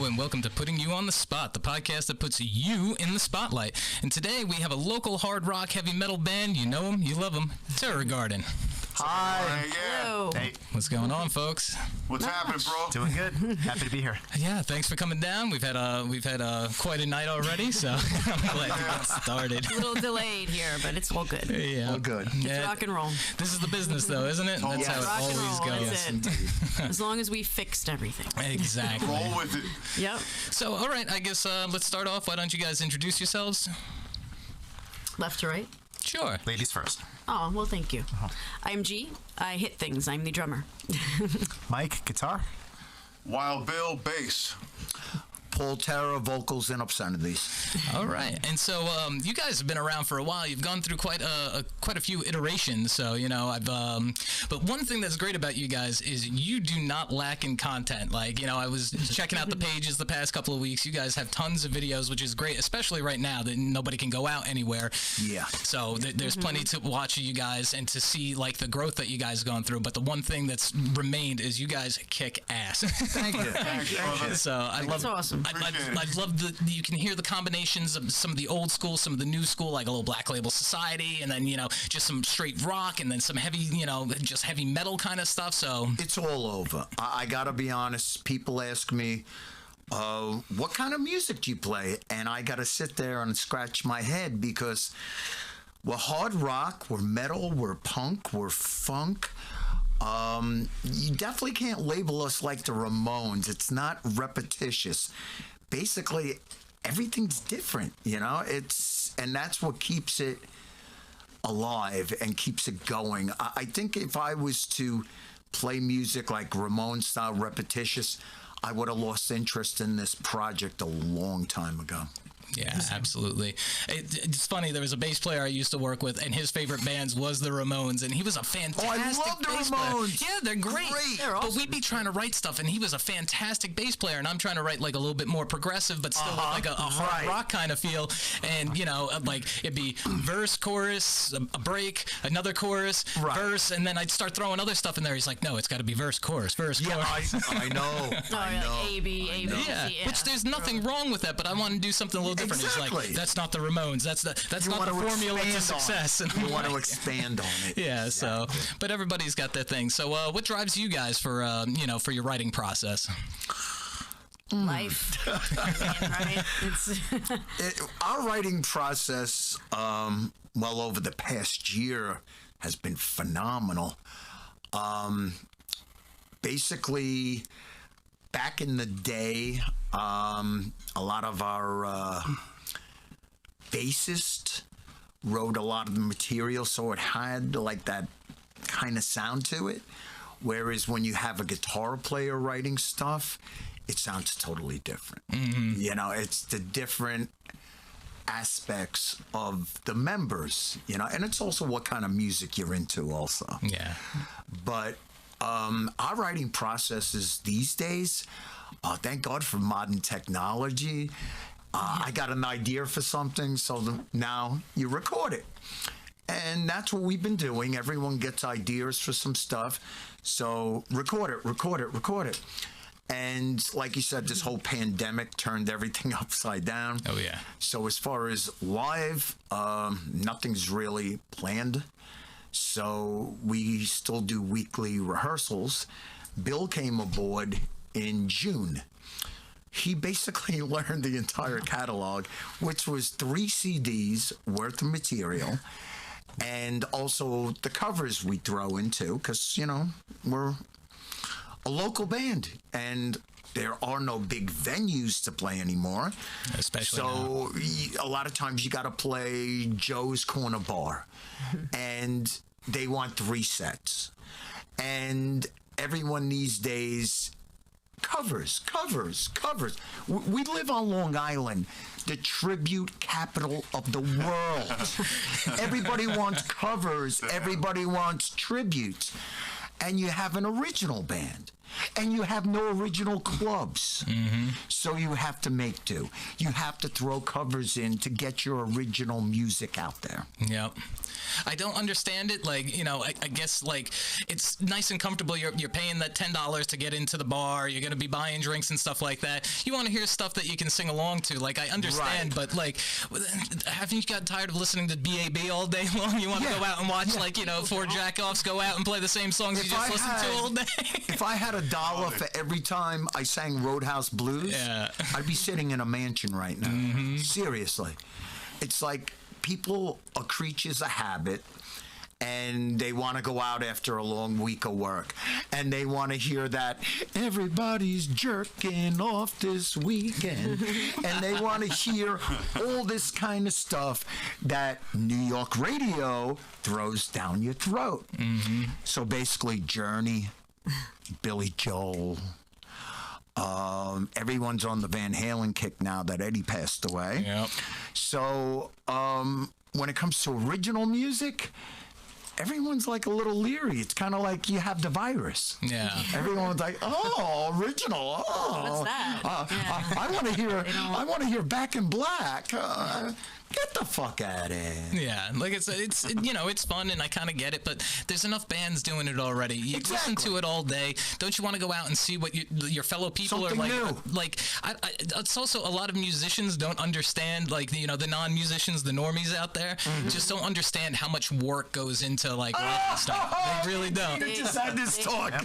Hello and welcome to Putting You on the Spot, the podcast that puts you in the spotlight. And today we have a local hard rock heavy metal band. You know them, you love them, Terror Garden. Hi. Hello. Hey. What's going on, folks? What's happening, bro? Doing good. Happy to be here. Yeah, thanks for coming down. We've had quite a night already, so I'm glad to get started. A little delayed here, but it's all good. Yeah, All good. It's rock and roll. This is the business, though, isn't it? That's how it Rock and always roll, goes. that's it. As long as we fixed everything. Exactly. Roll with it. Yep. So, all right, I guess let's start off. Why don't you guys introduce yourselves? Left to right. Sure. Ladies first. Oh, well, thank you. I'm G. I hit things. I'm the drummer. Mike, guitar. Wild Bill, bass. Paul Terra, vocals and obscenities. All right, and so you guys have been around for a while. You've gone through quite a few iterations. So but one thing that's great about you guys is you do not lack in content. Like I was checking out the pages the past couple of weeks. You guys have tons of videos, which is great, especially right now that nobody can go out anywhere. Yeah. So there's plenty to watch of you guys and to see like the growth that you guys have gone through. But the one thing that's remained is you guys kick ass. Thank you. Thank you. So I love. That's awesome. I love you can hear the combinations of some of the old school, some of the new school, like a little Black Label Society, and then just some straight rock, and then some heavy, just heavy metal kind of stuff. So It's all over. I gotta be honest. People ask me, what kind of music do you play? And I gotta sit there and scratch my head because we're hard rock, we're metal, we're punk, we're funk. You definitely can't label us like the Ramones. It's not repetitious. Basically, everything's different, and that's what keeps it alive and keeps it going. I think if I was to play music like Ramones style repetitious, I would have lost interest in this project a long time ago. yeah, absolutely. It's funny. There was a bass player I used to work with, and his favorite bands was the Ramones, and he was a fantastic love the bass Ramones. player. Yeah, they're great. They're awesome. But we'd be trying to write stuff, and he was a fantastic bass player, and I'm trying to write like a little bit more progressive, but still with like a hard rock kind of feel. And like it'd be verse, chorus, a break, another chorus, verse, and then I'd start throwing other stuff in there. He's like, no, it's got to be verse, chorus, chorus. I know. Oh, I know. like A, B, A, B, Yeah, C, which there's nothing wrong with that, but I want to do something a little different. It's Exactly. like that's not the Ramones. That's You not want the to formula to expand on success. it. You want to expand on it. Yeah. So, but everybody's got their thing. So, what drives you guys for for your writing process? Life. Right? Our writing process, over the past year, has been phenomenal. Basically, back in the day, a lot of our bassist wrote a lot of the material, so it had like that kind of sound to it. Whereas when you have a guitar player writing stuff, it sounds totally different. It's the different aspects of the members, and it's also what kind of music you're into also. Yeah. But our writing processes these days, thank God for modern technology. I got an idea for something, so now you record it. And that's what we've been doing. Everyone gets ideas for some stuff. So record it. And like you said, this whole pandemic turned everything upside down. Oh, yeah. So as far as live, nothing's really planned. So we still do weekly rehearsals. Bill came aboard in June. He basically learned the entire catalog, which was 3 CDs worth of material, and also the covers we throw into, because, we're a local band, and there are no big venues to play anymore. Especially so a lot of times you got to play Joe's Corner Bar, and they want 3 sets. And everyone these days, covers. We live on Long Island, the tribute capital of the world. Everybody wants covers. Everybody wants tributes. And you have an original band. and you have no original clubs. So you have to make do. You have to throw covers in to get your original music out there. Yep. I don't understand it. Like, you know, I guess, like, it's nice and comfortable. You're paying that $10 to get into the bar. You're going to be buying drinks and stuff like that. You want to hear stuff that you can sing along to. Like, I understand, but, like, haven't you got tired of listening to BAB all day long? You want to go out and watch, like, you know, four jack-offs go out and play the same songs you just listened to all day? If I had $1 for every time I sang Roadhouse Blues, I'd be sitting in a mansion right now. Seriously. It's like people are creatures of habit, and they want to go out after a long week of work, and they want to hear that everybody's jerking off this weekend, and they want to hear all this kind of stuff that New York radio throws down your throat. So basically, Journey, Billy Joel, everyone's on the Van Halen kick now that Eddie passed away. So when it comes to original music, everyone's like a little leery. It's kind of like you have the virus. Everyone's like, "Oh, original! Oh, what's that?" I want to hear. I want to hear Back in Black. Get the fuck out of here. Yeah, like it's you know, it's fun and I kind of get it, but there's enough bands doing it already. You listen to it all day. Don't you want to go out and see what your fellow people Something are like? new. Like, it's also a lot of musicians don't understand, like, you know, the non-musicians, the normies out there, just don't understand how much work goes into like writing stuff. They really don't. They just had this talk.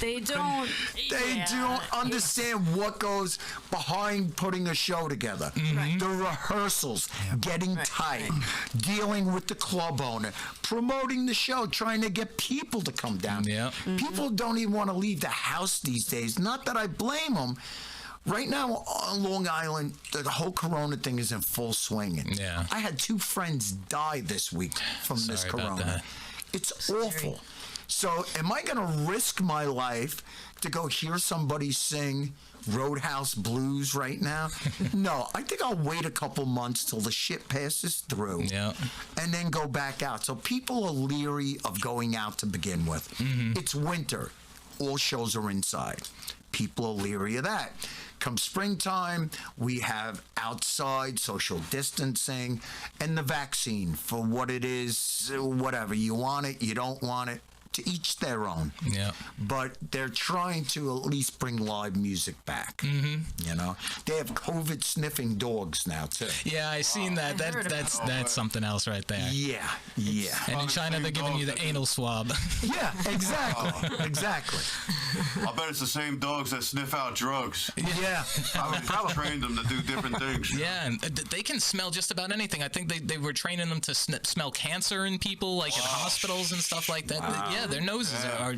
They don't. They don't understand what goes behind putting a show together. The rehearsals, getting tight, dealing with the club owner, promoting the show, trying to get people to come down. People don't even want to leave the house these days. Not that I blame them. Right now on Long Island, the whole corona thing is in full swing. I had 2 friends die this week from this corona. It's awful. So am I going to risk my life to go hear somebody sing Roadhouse Blues right now? No, I think I'll wait a couple months till the shit passes through and then go back out. So people are leery of going out to begin with. It's winter. All shows are inside. People are leery of that. Come springtime, we have outside social distancing and the vaccine for what it is, whatever. You want it, you don't want it. To each their own. But they're trying to at least bring live music back. You know, they have COVID sniffing dogs now too. I seen that. That's something else right there. And in China, they're giving you the anal swab. Exactly. I bet it's the same dogs that sniff out drugs. I would Probably. train them to do different things. And they can smell just about anything. I think they were training them to smell cancer in people, like in hospitals and stuff like that. Their noses are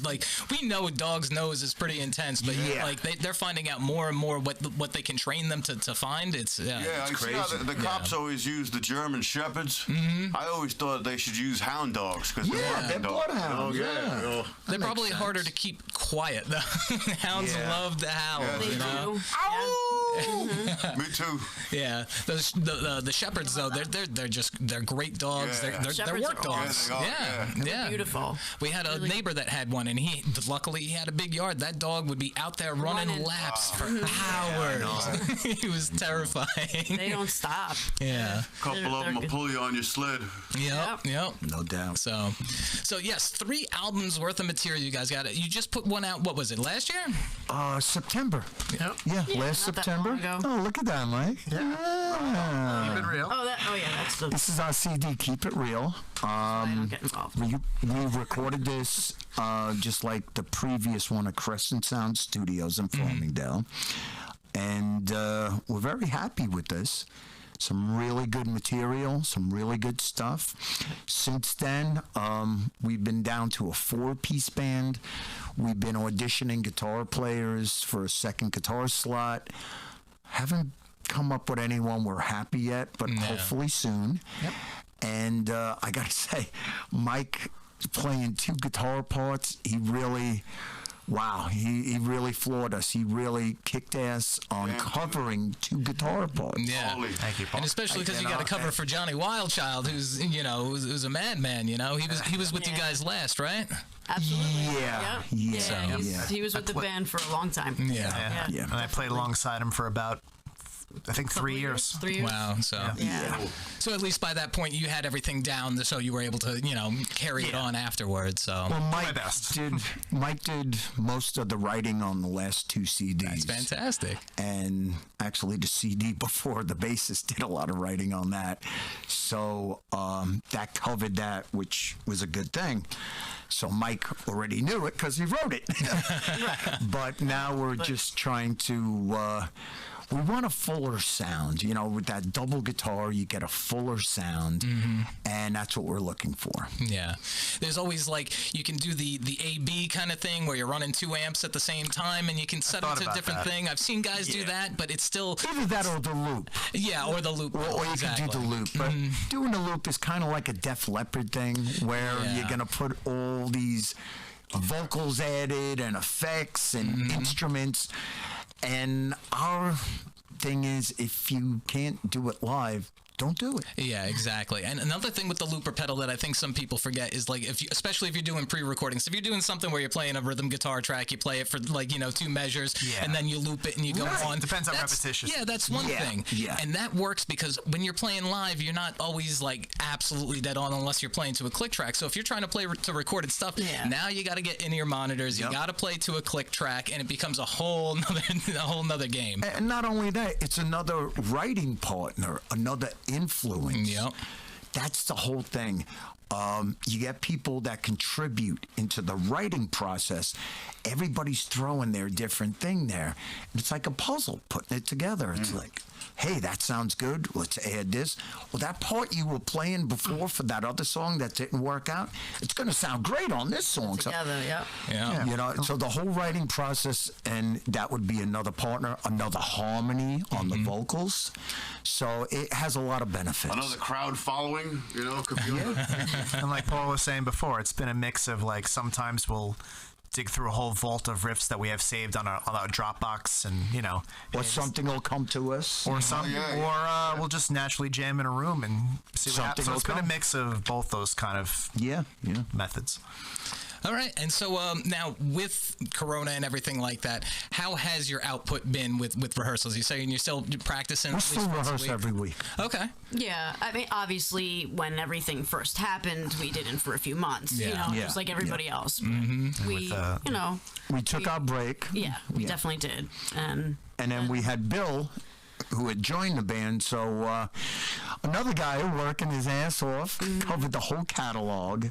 like, we know a dog's nose is pretty intense, but like they're finding out more and more what they can train them to find. It's it's crazy. See how the cops always use the German shepherds. I always thought they should use hound dogs because they're bloodhounds. They're probably harder to keep quiet though. Hounds love to howl. They you know? Me too. The shepherds though, they're great dogs. They're work dogs. They're beautiful. We had a neighbor that had one, and luckily he had a big yard. That dog would be out there running laps for hours. He was terrifying. They don't stop. A couple of them will pull you on your sled. Yep. No doubt. So yes, 3 albums worth of material you guys got. You just put one out. What was it, last year? September. Last September. Oh, look at that, Mike. Keep it real. That's the. This is our CD, Keep It Real. I don't get involved. We recorded this just like the previous one at Crescent Sound Studios in Farmingdale. And we're very happy with this. Some really good material, some really good stuff. Since then, we've been down to a 4-piece band. We've been auditioning guitar players for a second guitar slot. Haven't come up with anyone we're happy yet, but hopefully soon. And I got to say, Mike playing 2 guitar parts, he really floored us. He really kicked ass on covering 2 guitar parts. Thank you, Paul. And especially because you got to cover for Johnny Wildchild, who's a madman. You know, he was with you guys last, right? Absolutely. Yeah. He was with the band for a long time. Yeah. And I played alongside him for about, I think, 3 years. 3 years. Wow. So at least by that point you had everything down, so you were able to, carry it on afterwards. So Well, my best. Mike did most of the writing on the last 2 CDs. that's fantastic. And actually, the CD before, the bassist did a lot of writing on that. So that covered that, which was a good thing. So Mike already knew it because he wrote it. But now we're just trying to... we want a fuller sound. With that double guitar, you get a fuller sound, and that's what we're looking for. Yeah. There's always, you can do the A-B kind of thing where you're running 2 amps at the same time, and you can set it to a different thing. I've seen guys do that, but it's still... Either that or the loop. Yeah, or the loop. Or you exactly. can do the loop. But doing the loop is kind of like a Def Leppard thing, where you're going to put all these vocals added and effects and instruments. And our thing is, if you can't do it live, don't do it. Yeah, exactly. And another thing with the looper pedal that I think some people forget is especially if you're doing pre-recordings, if you're doing something where you're playing a rhythm guitar track, you play it for 2 measures, and then you loop it and you go on. Depends on repetition. Yeah, that's one thing. Yeah. And that works because when you're playing live, you're not always absolutely dead on unless you're playing to a click track. So if you're trying to play to recorded stuff, now you got to get into your monitors. You got to play to a click track, and it becomes a whole nother game. And not only that, it's another writing partner, another influence. Yep. That's the whole thing. You get people that contribute into the writing process. Everybody's throwing their different thing there. And it's like a puzzle, putting it together. It's like, hey, that sounds good. Let's add this. Well, that part you were playing before for that other song that didn't work out, it's going to sound great on this song. Together, Yeah. So the whole writing process, and that would be another partner, another harmony on the vocals. So it has a lot of benefits. Another crowd following, computer. And like Paul was saying before, it's been a mix of sometimes we'll dig through a whole vault of riffs that we have saved on our Dropbox, and Or something will come to us. or we'll just naturally jam in a room and see what happens. So it's been a mix of both those kind of methods. All right. And so now with Corona and everything like that, how has your output been with rehearsals? You saying you're still practicing? We still rehearse every week. Okay. Yeah, I mean, obviously, when everything first happened, we didn't for a few months, just like everybody else. But we, We took our break. Yeah, we definitely did. And then we had Bill, who had joined the band. So another guy working his ass off, covered the whole catalog.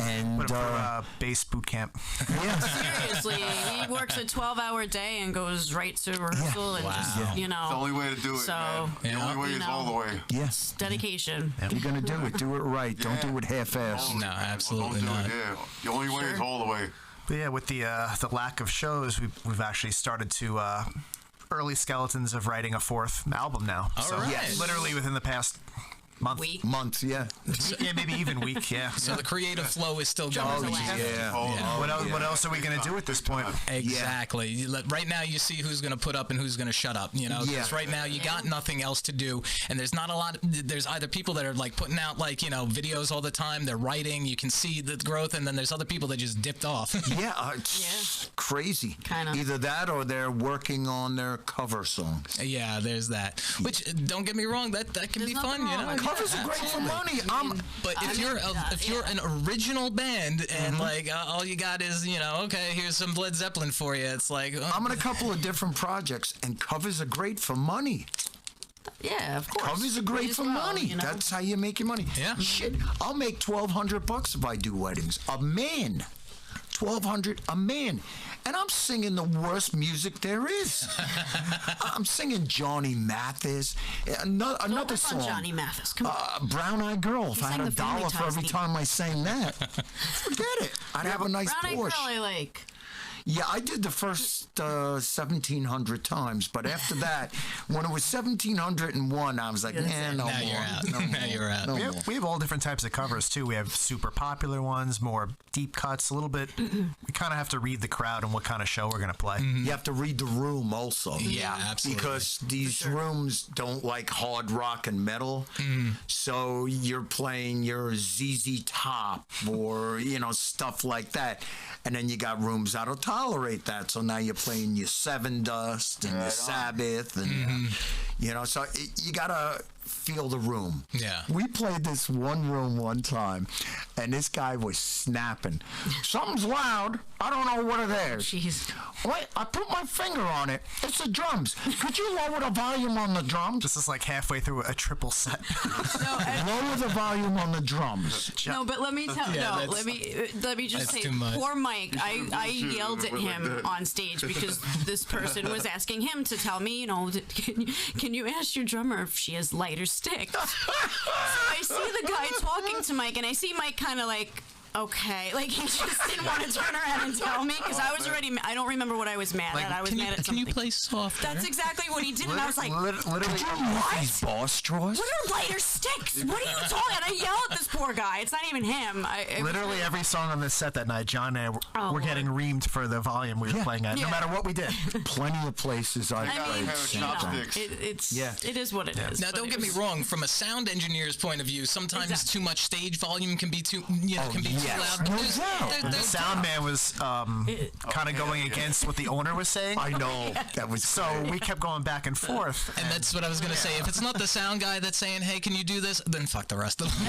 And Put him for bass boot camp. seriously, he works a 12-hour day and goes right to rehearsal and just, The only way to do it, So, man. The only way is all the way. Yes. dedication. If you're going to do it, do it right. Don't do it half-assed. No, absolutely Don't do not. it, The only way is all the way. But yeah, with the lack of shows, we've actually started to early skeletons of writing a 4th album now. All right. Literally within the past month. Months, yeah. Yeah, maybe even week, yeah. So the creative flow is still going. away. What else are we going to do at this point? Exactly. Right now, you see who's going to put up and who's going to shut up. Because right now you got nothing else to do, and there's not a lot. There's either people that are putting out videos all the time. They're writing. You can see the growth, and then there's other people that just dipped off. It's crazy. Kinda. Either that or they're working on their cover songs. Yeah, there's that. Which don't get me wrong, that can be fun. nothing wrong with Covers are great for money. But if you're an original band and all you got is okay, here's some Led Zeppelin for you, it's like I'm in a couple of different projects, and covers are great for money. Yeah, of course. Covers are Me great as for well, money. That's how you make your money. Yeah. Shit, I'll make $1,200 if I do weddings. A man, $1,200 a man, and I'm singing the worst music there is. I'm singing Johnny Mathis. Another song. Johnny Mathis. Come on. Brown Eyed Girl. If I sang had the Family $1 for Ties every theme. time I sang that, forget it. I'd have a nice Brown Eyed Porsche. Girl, I like. Yeah, I did the first 1,700 times, but after that, when it was 1,701, I was like, no now more. You're out. No now more. you're out. No We more. have all different types of covers too. We have super popular ones, more deep cuts, a little bit. We kind of have to read the crowd and what kind of show we're gonna play. You have to read the room also. Yeah, absolutely. Because these rooms don't like hard rock and metal. So you're playing your ZZ Top or, stuff like that. And then you got rooms that'll tolerate that. So now you're playing your Seven Dust and your Sabbath. And, so you got to feel the room. Yeah. We played this one room one time, and this guy was snapping. Something's loud. I don't know what it is. Jeez. Wait, I put my finger on it. It's the drums. Could you lower the volume on the drums? This is like halfway through a triple set. Lower the volume on the drums. No, but let me tell Yeah, let me just that's say, too much. poor Mike. I yelled at him on stage because this person was asking him to tell me, can you ask your drummer if she has lighter sticks? So I see the guy talking to Mike, and I see Mike kind of like, okay, like he just didn't want to turn around and tell me because I was already. I don't remember what I was mad at. I was mad at Can something. you play softer? That's exactly what he did, and I was like, Literally, these boss straws. "What are lighter sticks? What are you talking?" And I yell at this poor guy. It's not even him. Literally every song on this set that night, John and I were Lord. getting reamed for the volume we were playing at, no matter what we did. Plenty of places I I mean, played. chopsticks. it is what it is. Now, but don't it get me was- wrong. From a sound engineer's point of view, sometimes Exactly. too much stage volume can be too, can be yes. too loud. No There's- doubt. The sound man was kind of going against what the owner was saying. I know. That was So we kept going back and forth. And that's what I was going to say. If it's not the sound guy that's saying, hey, can you do this? Then fuck the rest of them.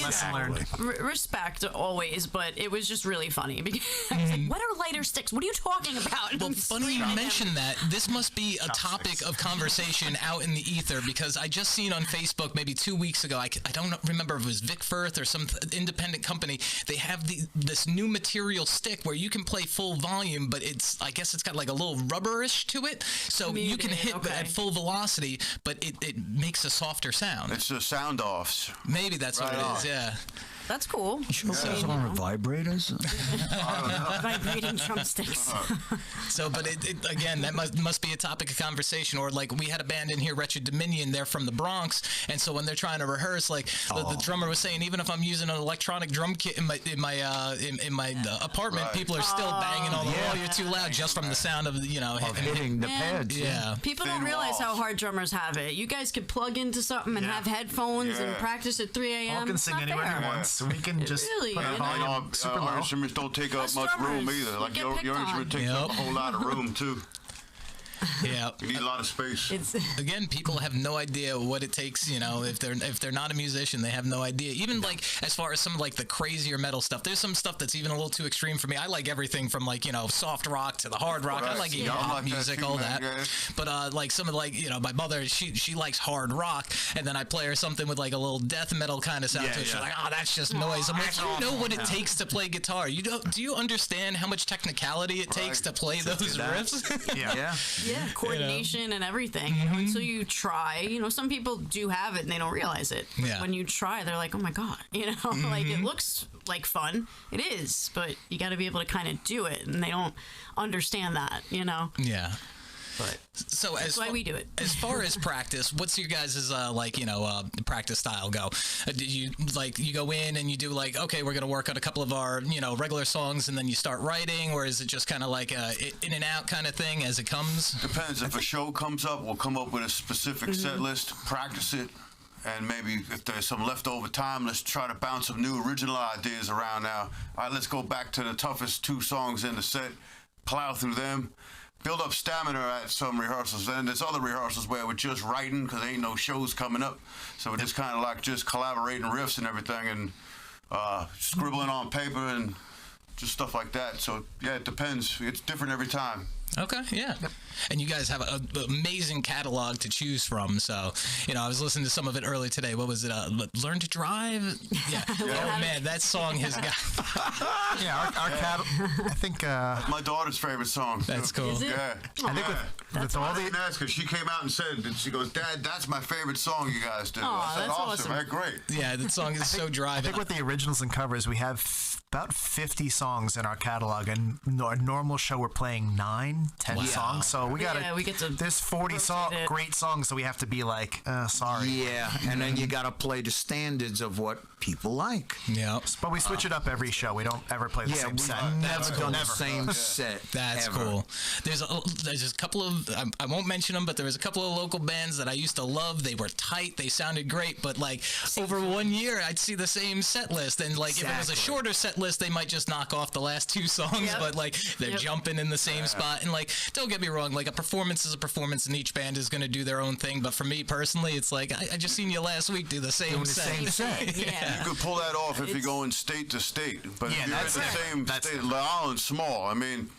Lesson learned. Respect always, but it was just really funny because I was like, "What are lighter sticks? What are you talking about?" And Well, I'm funny you screaming at him. mention that. This must be a topic of conversation out in the ether because I just seen on Facebook maybe 2 weeks ago. I don't remember if it was Vic Firth or some independent company. They have this new material stick where you can play full volume, but I guess it's got like a little rubberish to it, so you can Muted, hit okay. at full velocity, but it makes a softer sound. It's the sound offs. Maybe that's what Right it on. is. Yeah. That's cool. Those aren't vibrators. Vibrating drumsticks. So, but again, that must be a topic of conversation. Or like we had a band in here, Wretched Dominion. They're from the Bronx, and so when they're trying to rehearse, like the drummer was saying, even if I'm using an electronic drum kit in my apartment, Right. people are still banging on the wall. You're too loud just from the sound of Hitting the pads. Yeah. People Thin don't realize how walls. hard drummers have it. You guys could plug into something and have headphones and Yeah. practice at 3 a.m. All can It's sing not anywhere fair. they want, so we can just really put our is. volume super Our low. instruments don't take up Us much room drummers, either. we Like get your picked instrument on. takes up a Yep. whole lot of room too. Yeah. You need a lot of space. It's Again, people have no idea what it takes. If they're not a musician, they have no idea. Even like as far as some like the crazier metal stuff, there's some stuff that's even a little too extreme for me. I like everything from like soft rock to the hard rock. I Right. like even Yeah, I pop like that music, too, all man. that. Yeah. But like some of my mother, she likes hard rock, and then I play her something with like a little death metal kind of sound to it. She's like, oh, that's just noise. I'm like, you know what it takes to play guitar. Do you understand how much technicality it takes to play those riffs? Yeah. coordination and everything. Until you try. Some people do have it and they don't realize it. But Yeah. when you try, they're like, oh my God. Like it looks like fun. It is, but you got to be able to kind of do it, and they don't understand that. Yeah. But So that's why we do it. As far as practice, what's your guys' practice style go? Do you you go in and you do like, okay, we're gonna work on a couple of our regular songs, and then you start writing, or is it just kind of like a in and out kind of thing as it comes? Depends. If a show comes up, we'll come up with a specific set list, practice it, and maybe if there's some leftover time, let's try to bounce some new original ideas around now. All right, let's go back to the toughest 2 songs in the set, plow through them, build up stamina at some rehearsals. Then there's other rehearsals where we're just writing because there ain't no shows coming up. So we're just kind of like just collaborating riffs and everything and scribbling on paper and just stuff like that. So, yeah, it depends. It's different every time. Okay, yeah. And you guys have an amazing catalog to choose from. So, I was listening to some of it early today. What was it? Learn to Drive? Yeah. Oh, man, that song has got... Yeah, our I think My daughter's favorite song. That's cool. Is it? Yeah. I think with all I the didn't ask her. She came out and said, she goes, Dad, that's my favorite song you guys do. Aw, I said, that's awesome. awesome. Right, great. Yeah, that song is so I driving. think with the originals and covers, we have about 50 songs in our catalog, and our normal show we're playing 10 songs. So we got we get to there's 40 great songs, so we have to be like, sorry. Yeah, and then you got to play the standards of what people like. Yeah. But we switch it up every show. We don't ever play the same set. Never done the same set. That's ever. cool. There's a couple of I won't mention them, but there was a couple of local bands that I used to love. They were tight. They sounded great. But like over 1 year, I'd see the same set list, and like if it was a shorter set list, they might just knock off the last 2 songs. But like they're jumping in the same spot. And like, don't get me wrong, like a performance is a performance, and each band is going to do their own thing. But for me personally, it's like I just seen you last week do the same set. You could pull that off if you're going state to state, but if you're in the same state, the island's small. I mean,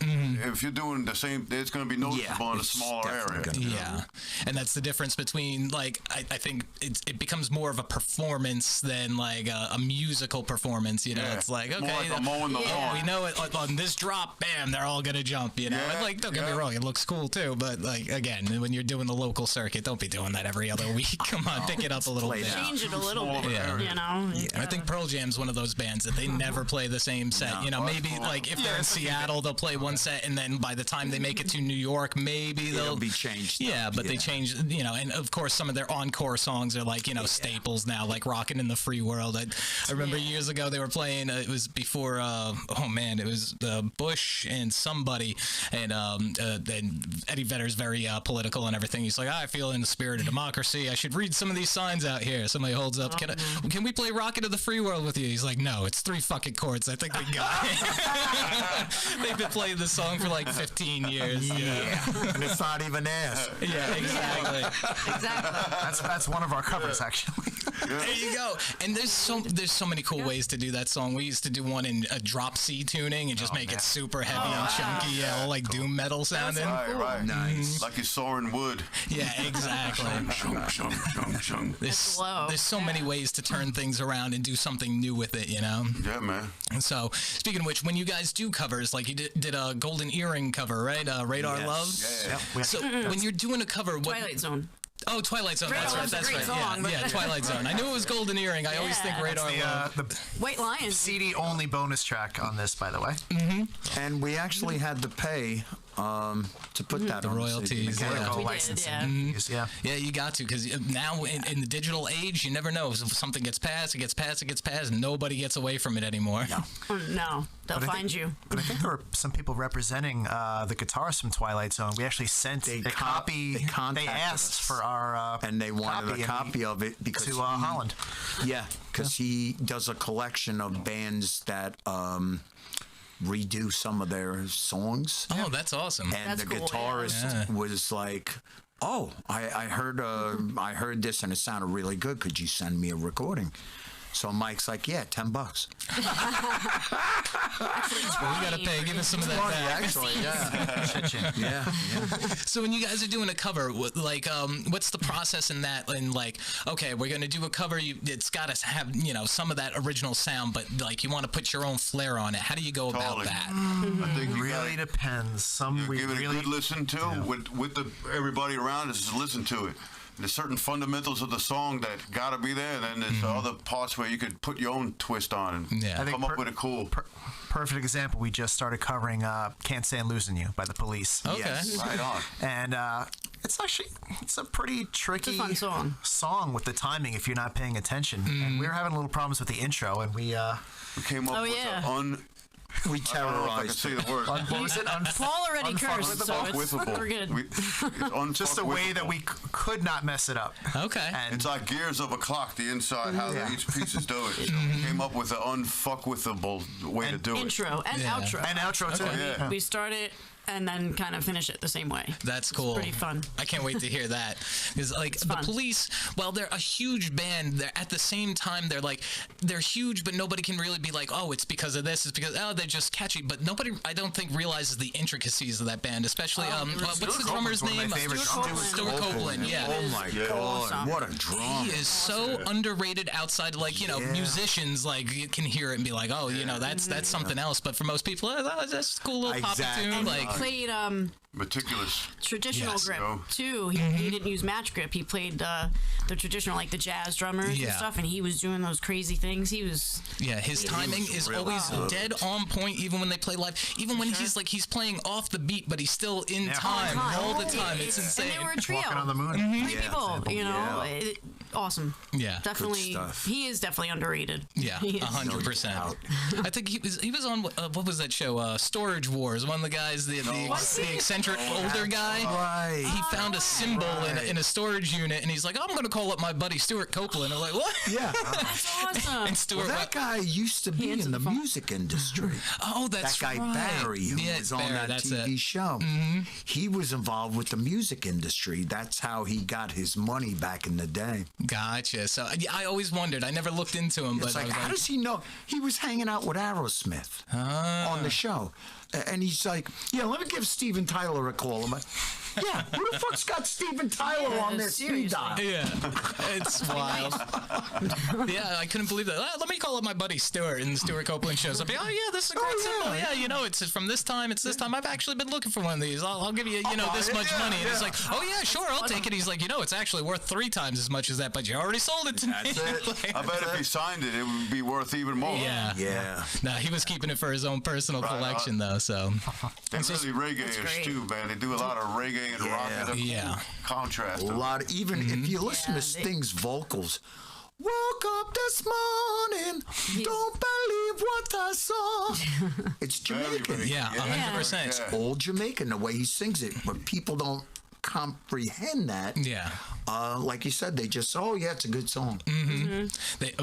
if you're doing the same, it's going to be noticeable in a smaller area. Yeah, and that's the difference between like I think it becomes more of a performance than like a musical performance. You know, it's like okay, more like mowing the lawn. We know it on this drop, bam, they're all gonna jump. You know, and like don't get me wrong, it looks cool too. But like again, when you're doing the local circuit, don't be doing that every other week. Come on, pick it up a little bit. Change it a little bit. You know. I think Pearl Jam's one of those bands that they never play the same set. You know, maybe like if they're in Seattle, they'll play one set, and then by the time they make it to New York, maybe they'll be changed. Yeah, but they change. You know, and of course some of their encore songs are like staples now, like "Rockin' in the Free World." I remember years ago they were playing. It was before. It was Bush and somebody, and Eddie Vedder's very political and everything. He's like, I feel in the spirit of democracy. I should read some of these signs out here. Somebody holds up. Can we play "Rocket of the Free World" with you? He's like, no, it's 3 fucking chords. I think we got it. They've been playing this song for like 15 years. Yeah, and it's not even theirs. Yeah, exactly. That's one of our covers, actually. There you go. And there's so many cool ways to do that song. We used to do one in a drop C tuning and just make it super heavy and chunky, all like doom metal sounding. Right. Nice. Like you're sawing wood. Yeah, exactly. There's so many ways to turn things around and do something new with it, you know? Yeah, man. And so, speaking of which, when you guys do covers, like you did a Golden Earring cover, right? Radar Love? Yeah. So, when you're doing a cover... Twilight Zone. Oh, Twilight Zone. That's right. That's right. Song, yeah, Twilight Zone. I knew it was Golden Earring. I always think Radar Love. The White Lion. CD only bonus track on this, by the way. And we actually had to pay to put that on royalties. The CD. Mechanical licensing. Yeah, you got to, because now in the digital age, you never know. If something gets passed, and nobody gets away from it anymore. No, they'll find you. But I think there were some people representing the guitarist from Twilight Zone. We actually sent a copy. They asked for our and they wanted a copy of it because to Holland. Yeah, because he does a collection of bands that redo some of their songs. Oh, that's awesome. And that's the cool, guitarist was like, "Oh, I heard this and it sounded really good. Could you send me a recording?" So Mike's like, "Yeah, $10." We gotta pay. Give us some of that back. Actually, yeah. So when you guys are doing a cover, like, what's the process in that? And like, okay, we're gonna do a cover. It's gotta have some of that original sound, but like you want to put your own flair on it. How do you go about that? I think you Really depends. Some we give it really a good listen to with everybody around us. Just listen to it. There's certain fundamentals of the song that gotta be there. And then there's other parts where you could put your own twist on and come up with a cool. Perfect example. We just started covering "Can't Stand Losing You" by The Police. Okay. Yes. Right on. And it's a pretty tricky fun song with the timing if you're not paying attention. And we were having a little problems with the intro, and we came up with We I don't know if I can terrorized say it. the word. what was it? Paul already cursed, so we're good. Just a way that we could not mess it up. Okay. And It's like gears of a clock, the inside, how each piece is doing it. Came up with an unfuckwithable way to do it. Intro and outro. And outro, too. Yeah. We start it and then kind of finish it the same way. That's cool. Pretty fun. I can't wait to hear that. Because like the fun. Police, while they're a huge band, they're at the same time they're huge, but nobody can really be like, oh, it's because of this. It's because they're just catchy. But nobody, I don't think, realizes the intricacies of that band. Especially what's the drummer's name? Stuart Copeland. Yeah. Oh my God! Awesome. What a drum! He is so underrated outside, musicians you can hear it and be like, oh, that's something else. But for most people, that's a cool little poppy tune. Exactly. Like, Played Meticulous. Traditional Yes. grip Yo. too. He didn't use match grip. He played the traditional, like the jazz drummers Yeah. and stuff, and he was doing those crazy things. He was His timing is really always good. dead on point, even when they play live. Even when he's playing off the beat, but he's still in time all the time. It's insane. And they were a trio. Walking on the moon. Three people, you know. Awesome. Yeah. Definitely. stuff. He is definitely underrated. Yeah, He is. 100%. I think he was on what was that show? Storage Wars. One of the guys, the eccentric older guy. Right. He found a symbol in a storage unit, and he's like, "I'm going to call up my buddy Stuart Copeland." I'm like, "What?" Yeah. That's awesome. And Stuart, Well, that guy used to be answered in the the phone. music industry. oh, that's That guy right. Barry, who Yeah, was on Barry, that that's TV it. show, he was involved with the music industry. That's how he got his money back in the day. Gotcha. So I always wondered. I never looked into him, It's but I like, was how like, does he know? He was hanging out with Aerosmith on the show. And he's like, yeah, let me give Steven Tyler a call. I'm like, yeah, who the fuck's got Steven Tyler on their speed seriously. dial? yeah, it's wild. Yeah, I couldn't believe that. Let me call up my buddy Stuart, and Stuart Copeland shows up. Oh yeah, this is a great symbol. Yeah, you know, it's from this time. It's this time. I've actually been looking for one of these. I'll give you, this much money. And he's like, oh yeah, sure, I'll take it. He's like, it's actually worth 3 times as much as that, but you already sold it to me. That's it. I bet if he signed it, it would be worth even more. Yeah. Yeah. No, he was keeping it for his own personal collection, though. So They're really reggae-ish great. too, man. They do a lot of reggae and rock and a Yeah. contrast. A lot. Even if you listen to Sting's vocals, woke up this morning, don't believe what I saw. It's Jamaican. very- yeah, 100%. Yeah. Old Jamaican, the way he sings it, but people don't comprehend that. Yeah. Like you said, they just, oh yeah, it's a good song.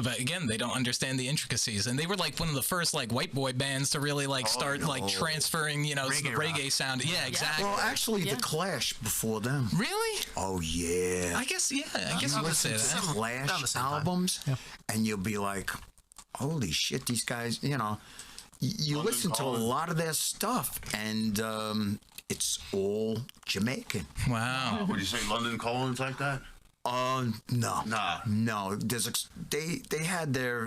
But again, they don't understand the intricacies, and they were like one of the first like white boy bands to really like start like transferring, the reggae sound. Yeah, exactly. Well, actually, The Clash before them. Really? Oh yeah. I guess I would say Listen to that. Around the Clash same time. albums, and you'll be like, holy shit, these guys, you listen to a Calling. lot of their stuff, and it's all Jamaican. Wow. Would you say London Collins like that? No. Nah. No. They had their,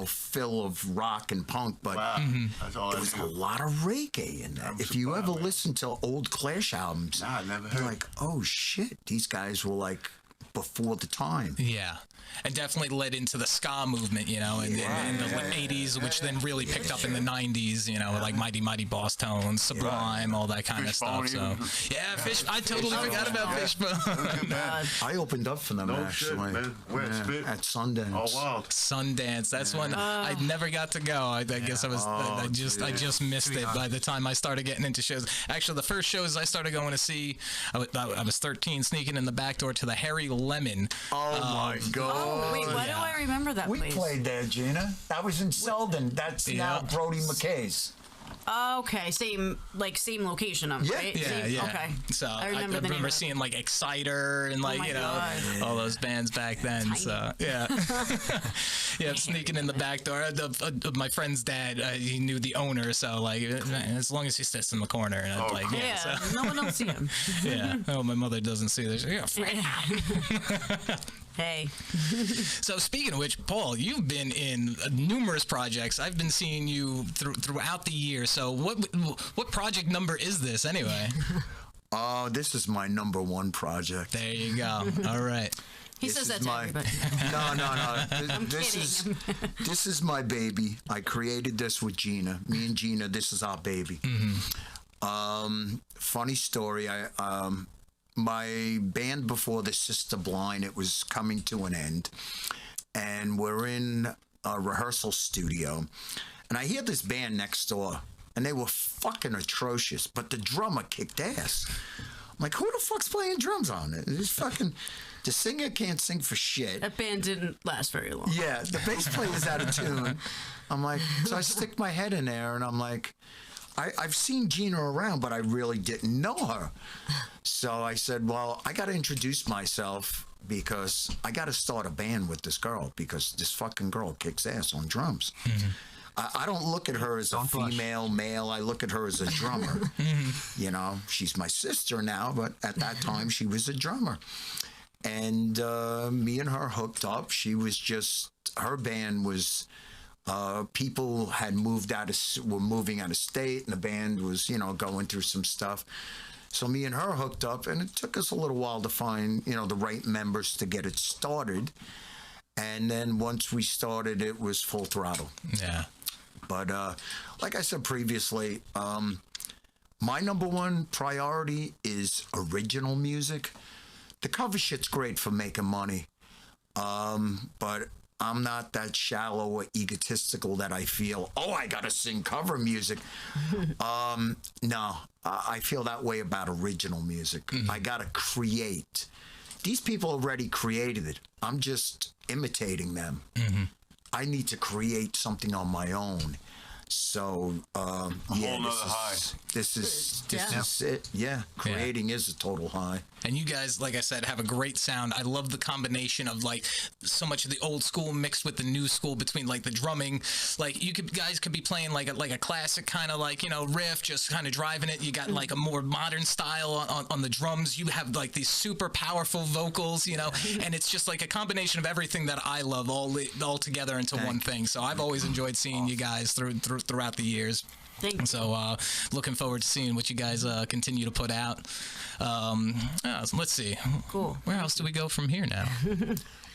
fill of rock and punk, but Wow. That's all there I was a knew. lot of reggae in there. I'm If you surprised, ever man. listen to old Clash albums, Nah, I never you're heard. like, oh shit, these guys were like before the time. Yeah. And definitely led into the ska movement, in the 80s, which then really picked up in the 90s, with like Mighty Mighty Boss Tones, Sublime, all that kind of stuff. So, Fishbone yeah, Fish. I totally forgot about Fishbone. Good man. I opened up for them No shit, actually. man. Where, Spit? At Sundance. Oh, wow. Sundance. That's one I never got to go. I guess I just missed it by the time I started getting into shows. Actually, the first shows I started going to see, I was 13, sneaking in the back door to the Harry Lemon. Oh my God. Oh, wait, why do I remember that We place? played there, Gina. That was in Selden. That's now Yeah. Brody McKay's. Okay, same location, Yeah. right? Yeah, Same- yeah. Okay. So I remember the name of it. seeing like Exciter and like my God. all those bands back then. Tiny. So yeah, yeah, sneaking in the back door. My friend's dad, he knew the owner, so like as long as he sits in the corner, and I'm like, Yeah, so, no one else see him. yeah. Oh, my mother doesn't see this. Yeah, Hey, So speaking of which, Paul, you've been in numerous projects. I've been seeing you throughout the year. So what project number is this anyway? Oh, this is my number one project. There you go. All right. he This says is that to my- everybody. No. This is my baby. I created this with Gina. Me and Gina, this is our baby. Funny story. My band before the Sister Blind, it was coming to an end, and we're in a rehearsal studio, and I hear this band next door, and they were fucking atrocious, but the drummer kicked ass. I'm like, who the fuck's playing drums on it? This fucking, the singer can't sing for shit. That band didn't last very long. Yeah, the bass player's out of tune. I'm like, so I stick my head in there, and I'm like, I've seen Gina around, but I really didn't know her. So I said, well, I got to introduce myself because I got to start a band with this girl because this fucking girl kicks ass on drums. I don't look at her as a female, male. I look at her as a drummer. She's my sister now, but at that time she was a drummer. And me and her hooked up. She was just, her band was... people had were moving out of state, and the band was, going through some stuff. So me and her hooked up, and it took us a little while to find, the right members to get it started. And then once we started, it was full throttle. Yeah. But like I said previously, my number one priority is original music. The cover shit's great for making money, but I'm not that shallow or egotistical that I feel, I gotta sing cover music. No, I feel that way about original music. I gotta create. These people already created it. I'm just imitating them. I need to create something on my own. So, this is it. Yeah, creating is a total high. And you guys, like I said, have a great sound. I love the combination of like so much of the old school mixed with the new school between like the drumming. Like guys could be playing like a classic kind of like, riff, just kind of driving it. You got like a more modern style on the drums. You have like these super powerful vocals, and it's just like a combination of everything that I love all together into one thing. So I've always enjoyed seeing you guys throughout the years. Thank you. So looking forward to seeing what you guys continue to put out. Let's see. Cool. Where else do we go from here now?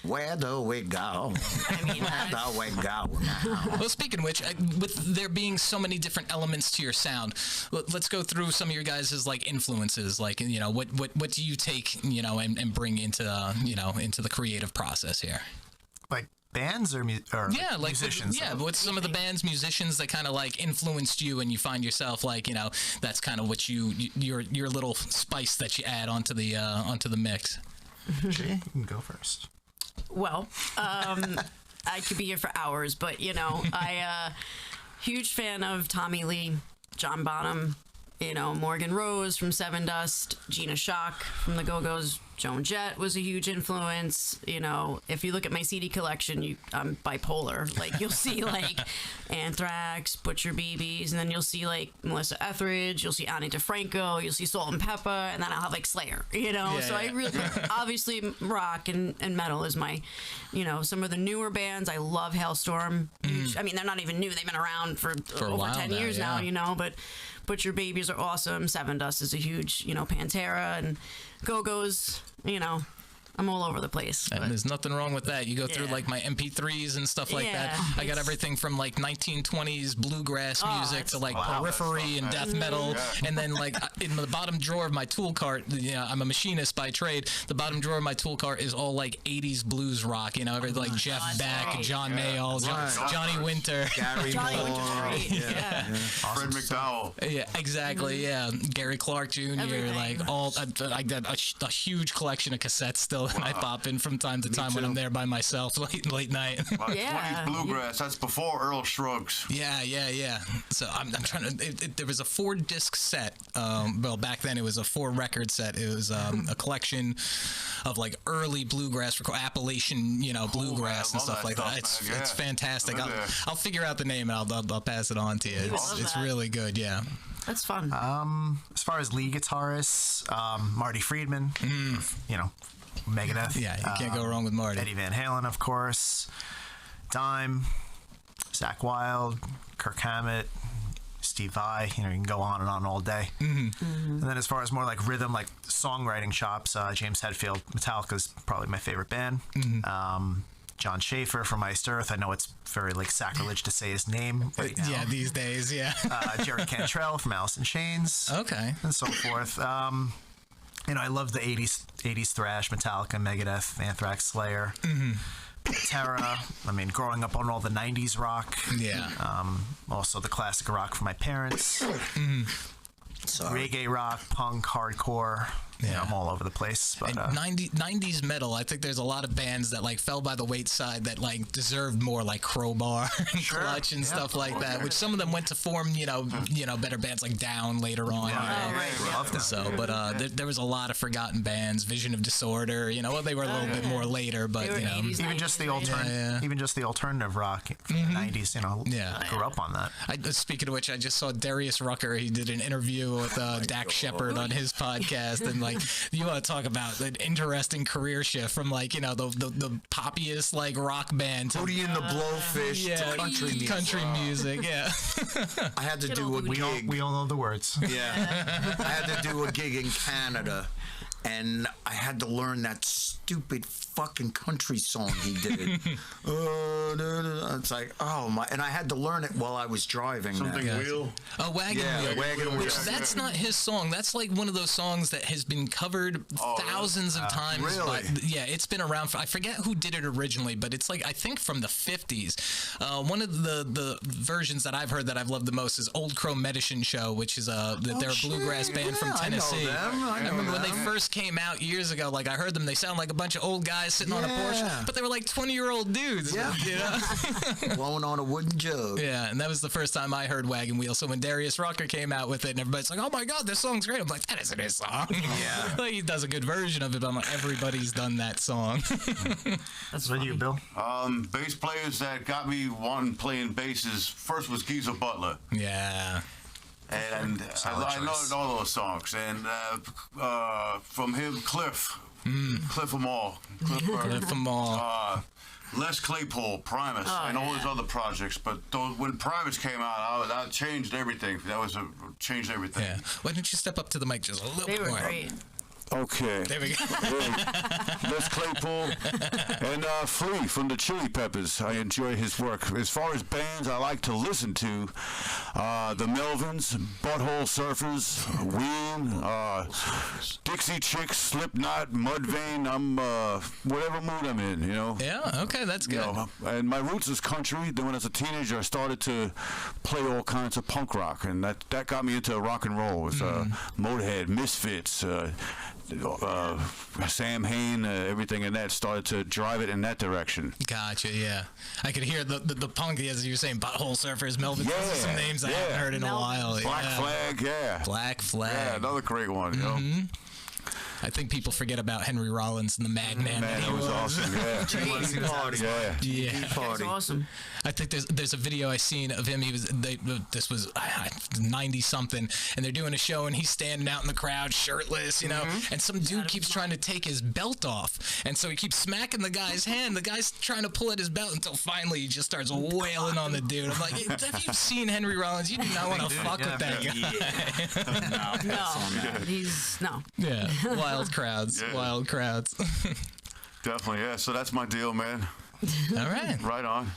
Where do we go? Where do we go now? Well, speaking of which, with there being so many different elements to your sound, let's go through some of your guys' like influences. Like, what do you take, and bring into the creative process here? Like bands or musicians? What's some of the bands, musicians that kind of like influenced you, and you find yourself like, that's kind of what your little spice that you add onto the mix. Jay, you can go first. Well, I could be here for hours, but I huge fan of Tommy Lee, John Bonham, Morgan Rose from Seven Dust, Gina Shock from the Go-Go's, Joan Jett was a huge influence. If you look at my CD collection, I'm bipolar. Like, you'll see like Anthrax, Butcher Babies, and then you'll see like Melissa Etheridge, you'll see Ani DeFranco, you'll see Salt and Pepper, and then I'll have like Slayer. I really obviously rock and metal is my, some of the newer bands. I love Hailstorm. I mean, they're not even new; they've been around for over 10 years now. But Butcher Babies are awesome. Seven Dust is a huge, Pantera and Go-Go's, I'm all over the place. And there's nothing wrong with that. You go through like my MP3s and stuff like that. I got everything from like 1920s bluegrass music to like Periphery and death metal. And then like in the bottom drawer of my tool cart, I'm a machinist by trade. The bottom drawer of my tool cart is all like 80s blues rock, like Jeff Beck, John Mayall, Johnny Winter. Gary Moore. Fred McDowell. Yeah, exactly. Yeah, Gary Clark Jr. Everything. Like all. I got a huge collection of cassettes still, and I pop in from time to time when I'm there by myself late night. 20s bluegrass. That's before Earl Shrugs. Yeah. So I'm trying to. There was a 4-disc set. Well, back then it was a 4-record set. It was a collection of like early bluegrass, Appalachian, bluegrass and stuff like that. It's fantastic. I'll figure out the name and I'll pass it on to you. It's really good. Yeah. That's fun. As far as lead guitarists, Marty Friedman, Megadeth. Yeah, you can't go wrong with Marty. Eddie Van Halen, of course. Dime, Zakk Wylde, Kirk Hammett, Steve Vai. You can go on and on all day. And then as far as more like rhythm, like songwriting chops, James Hetfield, Metallica's probably my favorite band. John Schaefer from Iced Earth. I know it's very like sacrilege to say his name right now. Yeah, these days, yeah. Jerry Cantrell from Alice in Chains. Okay. And so forth. I love the 80s thrash, Metallica, Megadeth, Anthrax, Slayer, Terra. I mean, growing up on all the 90s rock. Yeah. Also the classic rock from my parents. Reggae rock, punk, hardcore. Yeah, I'm all over the place. But 90s metal, I think there's a lot of bands that like fell by the wayside that like deserved more, like Crowbar and Clutch and stuff like that. Which some of them went to form, better bands like Down later on. Love them. So, but there was a lot of forgotten bands. Vision of Disorder. They were a little bit more later, but even just the alternative rock from the 90s. I grew up on that. Speaking of which, I just saw Darius Rucker. He did an interview with Dak Shepard on his podcast, and like like, you want to talk about an interesting career shift from like, you know, the poppiest like rock band to Hootie and the Blowfish to country music. Country music, yeah. I had to do a gig. We all know the words. Yeah. I had to do a gig in Canada, and I had to learn that stupid fucking country song he did. It's like, oh my, and I had to learn it while I was driving. Something wheel. Oh, Wagon Wheel. Wagon Wheel. Which that's not his song. That's like one of those songs that has been covered thousands of times. Really? Yeah, it's been around. I forget who did it originally, but it's like, I think from the 50s. One of the versions that I've heard that I've loved the most is Old Crow Medicine Show, which is they're a bluegrass band from Tennessee. I remember when they first came out years ago, like I heard them, they sound like a bunch of old guys sitting on a porch, but they were like 20-year-old dudes. Yeah. You know? Blowing on a wooden jug. Yeah, and that was the first time I heard Wagon Wheel. So when Darius Rucker came out with it, and everybody's like, "Oh my God, this song's great!" I'm like, "That isn't his song." Yeah, like, he does a good version of it, but I'm like, everybody's done that song. That's what you, Bill. Bass players that got me wanting playing basses first was Geezer Butler. Yeah. And I know all those songs. And from him, Cliff Amal. Cliff Amal. Les Claypool, Primus, and all his other projects. But when Primus came out, that changed everything. Changed everything. Yeah. Why don't you step up to the mic just a little They bit were more? great. Okay. There we go. Les Claypool and Flea from the Chili Peppers. I enjoy his work. As far as bands I like to listen to, the Melvins, Butthole Surfers, Ween, Dixie Chicks, Slipknot, Mudvayne. I'm whatever mood I'm in, you know. Yeah. Okay, that's good. You know, and my roots is country. Then when I was a teenager, I started to play all kinds of punk rock, and that got me into rock and roll. It was Motorhead, Misfits, Sam Hain, everything in that started to drive it in that direction. Gotcha. Yeah, I could hear the punk, as you were saying, Butthole Surfers, Melvin. Those are some names I haven't heard in a while. Black Flag, Black Flag. Yeah, another great one. You know. I think people forget about Henry Rollins and the Madman. That was awesome. Yeah. Party. Yeah. That's awesome. I think there's a video I seen of him. This was 90 something, and they're doing a show, and he's standing out in the crowd shirtless, you know. And some dude keeps trying to take his belt off, and so he keeps smacking the guy's hand. The guy's trying to pull at his belt until finally he just starts wailing on the dude. I'm like, have you seen Henry Rollins? You do not want to fuck with that guy. No, he's no. Yeah, wild crowds. Definitely, yeah. So that's my deal, man. All right. Right on.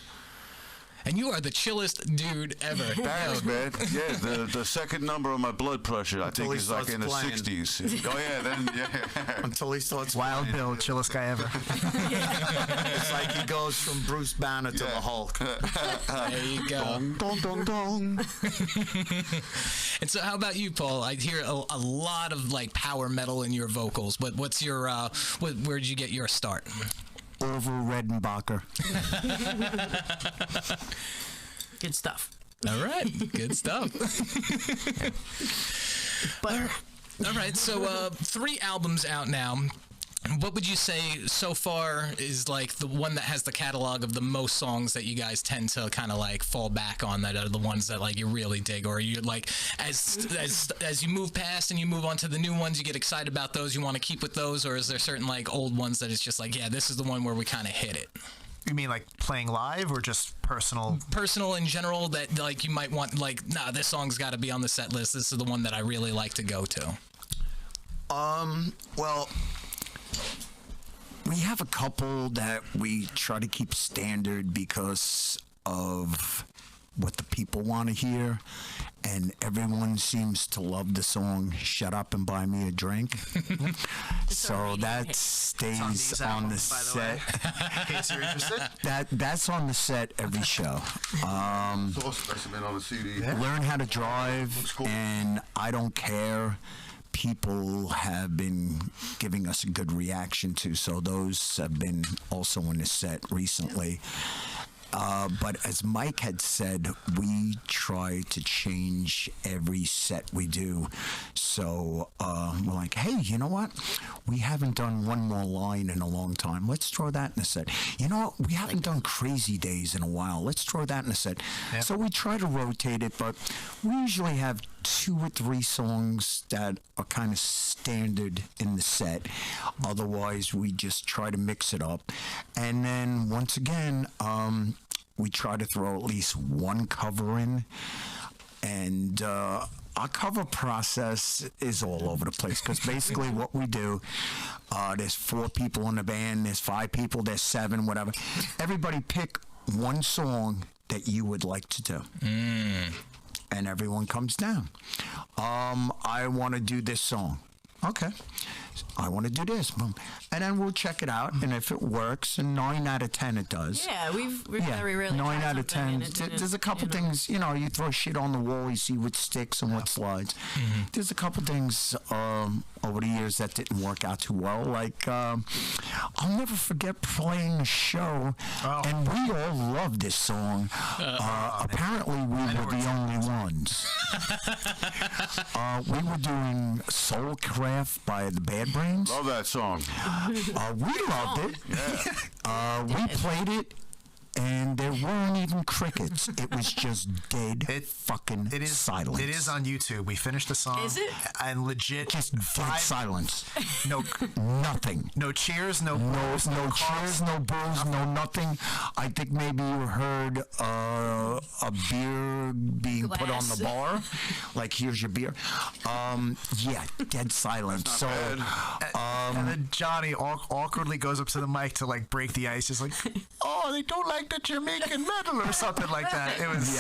And you are the chillest dude ever. Thanks, man. Yeah, the second number on my blood pressure, I think, is like in the 60s. Oh, yeah, then, yeah. Until he starts Wild Bill, chillest guy ever. It's like he goes from Bruce Banner to the Hulk. There you go. Dong, dong, dong. And so, how about you, Paul? I hear a lot of like power metal in your vocals. But what's your where did you get your start? Orville Redenbacher. Good stuff. All right, good stuff. All right, so 3 albums out now. What would you say so far is like the one that has the catalog of the most songs that you guys tend to kind of like fall back on, that are the ones that like you really dig, or you like as you move past and you move on to the new ones, you get excited about those, you want to keep with those, or is there certain like old ones that it's just like, yeah, this is the one where we kind of hit it? You mean like playing live or just personal? Personal in general, that like you might want, like, nah, this song's got to be on the set list. This is the one that I really like to go to. Well, we have a couple that we try to keep standard because of what the people want to hear, and everyone seems to love the song "Shut Up and Buy Me a Drink." So that stays on the set. In case you're interested. That's on the set every show. On the CD. Learn How to Drive, and I Don't Care. People have been giving us a good reaction to, so those have been also on the set recently. But as Mike had said, we try to change every set we do. So we're like, hey, you know what? We haven't done One More Line in a long time. Let's throw that in the set. You know what? We haven't done Crazy Days in a while. Let's throw that in the set. Yep. So we try to rotate it, but we usually have 2 or 3 songs that are kind of standard in the set. Otherwise, we just try to mix it up. And then once again, we try to throw at least one cover in. And our cover process is all over the place because basically what we do, there's 4 people in the band, there's 5 people, there's 7, whatever. Everybody pick one song that you would like to do. And everyone comes down. I want to do this song. Okay. I want to do this. Boom. And then we'll check it out. And if it works, and 9 out of 10 it does. Yeah, we've very rarely 9 out of 10. There's There's a couple things, you know, you throw shit on the wall, you see what sticks and what slides. There's a couple things over the years that didn't work out too well. Like, I'll never forget playing a show, and we all loved this song. Apparently, we were the only ones. We were doing Soul Craft by the Bad Brains. Love that song. We loved it. Yeah. We played it, and there weren't even crickets. It was just dead fucking silence. It is on YouTube. We finished the song. Is it? And legit, Just dead silence. no, Nothing. no cheers, no No, boos, no coughs. cheers, no booze, no nothing. I think maybe you heard a beer being put on the bar. Like, here's your beer. Yeah, dead silence. So, And then Johnny awkwardly goes up to the mic to like break the ice, just like, oh, they don't like the Jamaican metal or something like that. It was